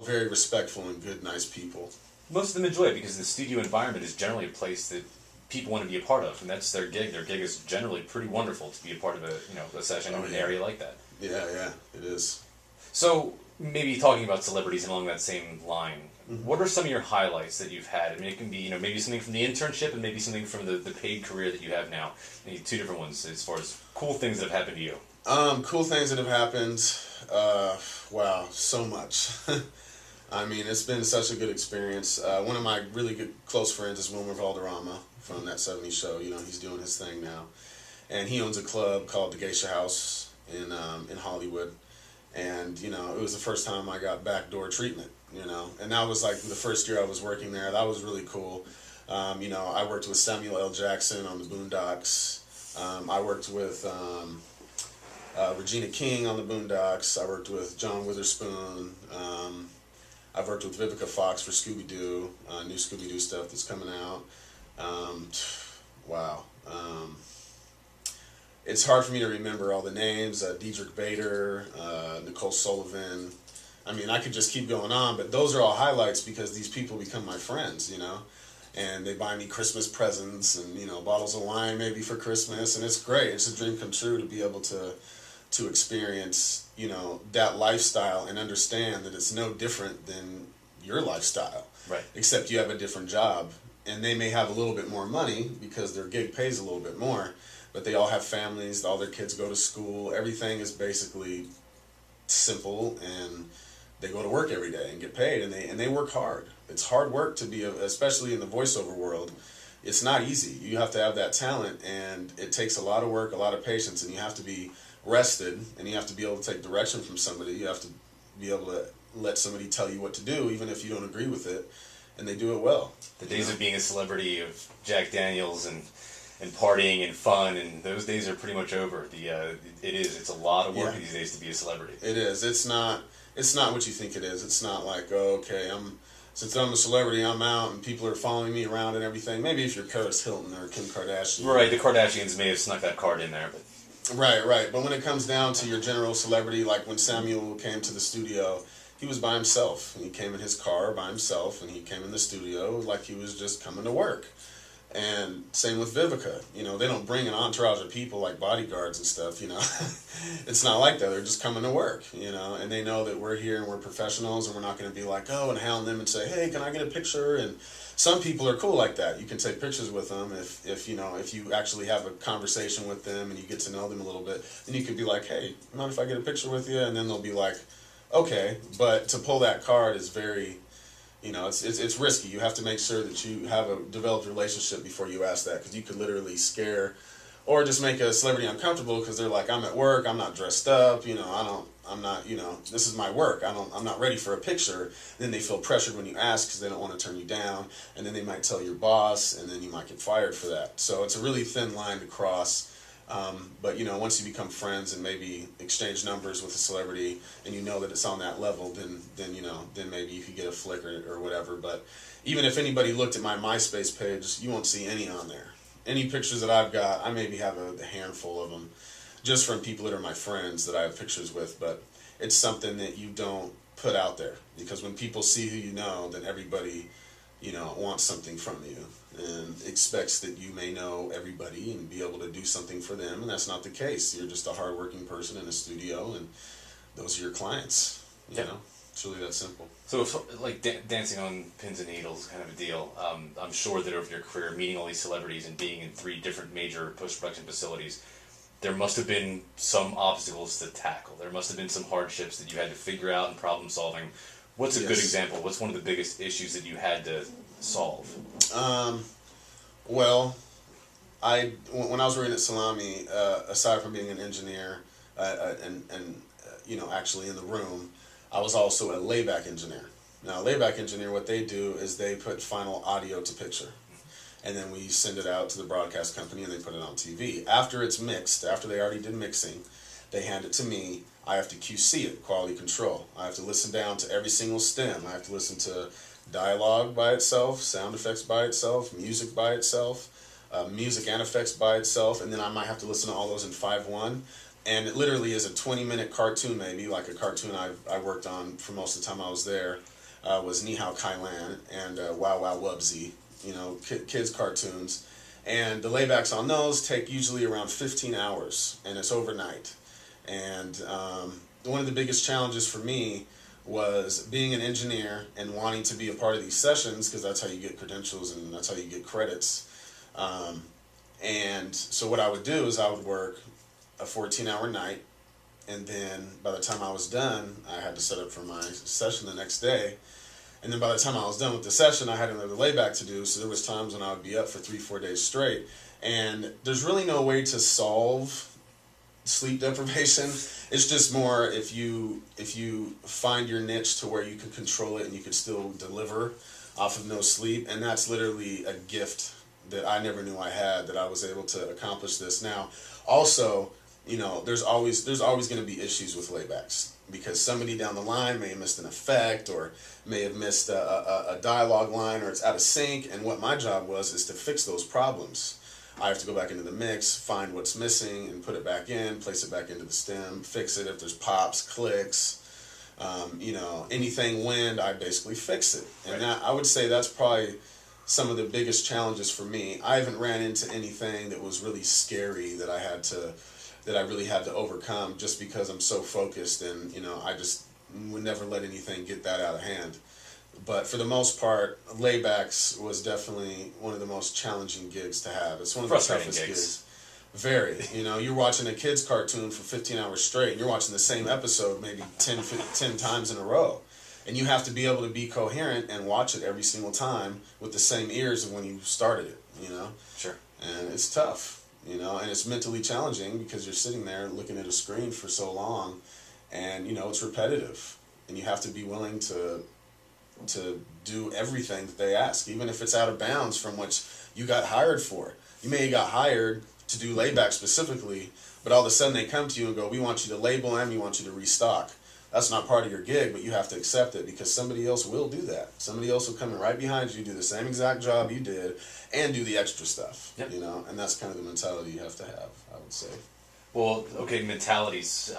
very respectful and good, nice people. Most of them enjoy it because the studio environment is generally a place that people want to be a part of, and that's their gig. Their gig is generally pretty wonderful to be a part of a session in an area like that. Yeah, it is. So maybe talking about celebrities and along that same line, what are some of your highlights that you've had? I mean, it can be maybe something from the internship and maybe something from the paid career that you have now. Maybe two different ones as far as cool things that have happened to you. Cool things that have happened. Wow, so much. I mean, it's been such a good experience. One of my really good close friends is Wilmer Valderrama from that '70s show. He's doing his thing now, and he owns a club called the Geisha House in Hollywood. And it was the first time I got backdoor treatment. And that was like the first year I was working there. That was really cool. I worked with Samuel L. Jackson on the Boondocks. I worked with Regina King on the Boondocks. I worked with John Witherspoon. I've worked with Vivica Fox for Scooby-Doo, new Scooby-Doo stuff that's coming out. Wow. It's hard for me to remember all the names. Diedrich Bader, Nicole Sullivan. I mean, I could just keep going on, but those are all highlights because these people become my friends, and they buy me Christmas presents and, bottles of wine maybe for Christmas, and it's great. It's a dream come true to be able to experience, that lifestyle and understand that it's no different than your lifestyle. Right. Except you have a different job, and they may have a little bit more money because their gig pays a little bit more, but they all have families, all their kids go to school, everything is basically simple, and they go to work every day and get paid, and they work hard. It's hard work to be, especially in the voiceover world. It's not easy. You have to have that talent, and it takes a lot of work, a lot of patience, and you have to be rested, and you have to be able to take direction from somebody. You have to be able to let somebody tell you what to do, even if you don't agree with it, and they do it well. The days of being a celebrity of Jack Daniels and partying and fun, and those days are pretty much over. It's a lot of work these days to be a celebrity. It is. It's not what you think it is. It's not like, oh, okay, since I'm a celebrity, I'm out and people are following me around and everything. Maybe if you're Paris Hilton or Kim Kardashian. Right, the Kardashians may have snuck that card in there, but Right. But when it comes down to your general celebrity, like when Samuel came to the studio, he was by himself. He came in his car by himself, and he came in the studio like he was just coming to work. And same with Vivica. They don't bring an entourage of people like bodyguards and stuff, It's not like that. They're just coming to work, and they know that we're here and we're professionals, and we're not going to be like, oh, and hound them and say, hey, can I get a picture? And some people are cool like that. You can take pictures with them if you actually have a conversation with them and you get to know them a little bit. Then you could be like, hey, mind if I get a picture with you? And then they'll be like, okay. But to pull that card is very, it's risky. You have to make sure that you have a developed relationship before you ask that, because you could literally scare or just make a celebrity uncomfortable because they're like, I'm at work, I'm not dressed up, I'm not, this is my work, I'm not ready for a picture. Then they feel pressured when you ask because they don't want to turn you down, and then they might tell your boss, and then you might get fired for that. So it's a really thin line to cross. But once you become friends and maybe exchange numbers with a celebrity, and you know that it's on that level, then maybe you could get a flick or whatever. But even if anybody looked at my MySpace page, you won't see any on there. Any pictures that I've got, I maybe have a handful of them, just from people that are my friends that I have pictures with. But it's something that you don't put out there, because when people see who you know, then everybody wants something from you and expects that you may know everybody and be able to do something for them, and that's not the case. You're just a hardworking person in a studio, and those are your clients. You know, it's really that simple. So, if, like dancing on pins and needles kind of a deal, I'm sure that over your career, meeting all these celebrities and being in 3 different major post-production facilities, there must have been some obstacles to tackle. There must have been some hardships that you had to figure out and problem solving. What's a good example? What's one of the biggest issues that you had to solve? Well, when I was working at Salami, aside from being an engineer and actually in the room, I was also a layback engineer. Now, a layback engineer, what they do is they put final audio to picture, and then we send it out to the broadcast company, and they put it on TV. After it's mixed, after they already did mixing, they hand it to me. I have to QC it, quality control. I have to listen down to every single stem. I have to listen to dialogue by itself, sound effects by itself, music by itself, music and effects by itself, and then I might have to listen to all those in 5/1. And it literally is a 20-minute cartoon, maybe, like a cartoon I worked on for most of the time I was there. was Ni Hao Kai Lan and Wow Wow Wubsy, you know, kids cartoons. And the laybacks on those take usually around 15 hours, and it's overnight. And one of the biggest challenges for me was being an engineer and wanting to be a part of these sessions, because that's how you get credentials and that's how you get credits. And so what I would do is I would work a 14-hour night, and then by the time I was done, I had to set up for my session the next day. And then by the time I was done with the session, I had another layback to do. So there was times when I would be up for 3-4 days straight. And there's really no way to solve sleep deprivation. It's just more if you find your niche to where you can control it and you can still deliver off of no sleep. And that's literally a gift that I never knew I had, that I was able to accomplish this. Now, also, you know, there's always going to be issues with laybacks, because somebody down the line may have missed an effect or may have missed a dialogue line, or it's out of sync. And what my job was is to fix those problems. I have to go back into the mix, find what's missing, and put it back in, place it back into the stem, fix it if there's pops, clicks, you know, anything wind, I basically fix it. And that, I would say that's probably some of the biggest challenges for me. I haven't ran into anything that was really scary that I really had to overcome, just because I'm so focused, and you know, I just would never let anything get that out of hand. But for the most part, laybacks was definitely one of the most challenging gigs to have. It's one of the toughest gigs. Very. You know, you're watching a kid's cartoon for 15 hours straight, and you're watching the same episode maybe 10 times in a row. And you have to be able to be coherent and watch it every single time with the same ears of when you started it, you know? Sure. And it's tough, you know, and it's mentally challenging because you're sitting there looking at a screen for so long, and, you know, it's repetitive. And you have to be willing to do everything that they ask, even if it's out of bounds from what you got hired for. You may have got hired to do layback specifically, but all of a sudden they come to you and go, we want you to label them, we want you to restock. That's not part of your gig, but you have to accept it, because somebody else will do that. Somebody else will come in right behind you, do the same exact job you did, and do the extra stuff. Yep. You know, and that's kind of the mentality you have to have, I would say. Well, okay, mentalities.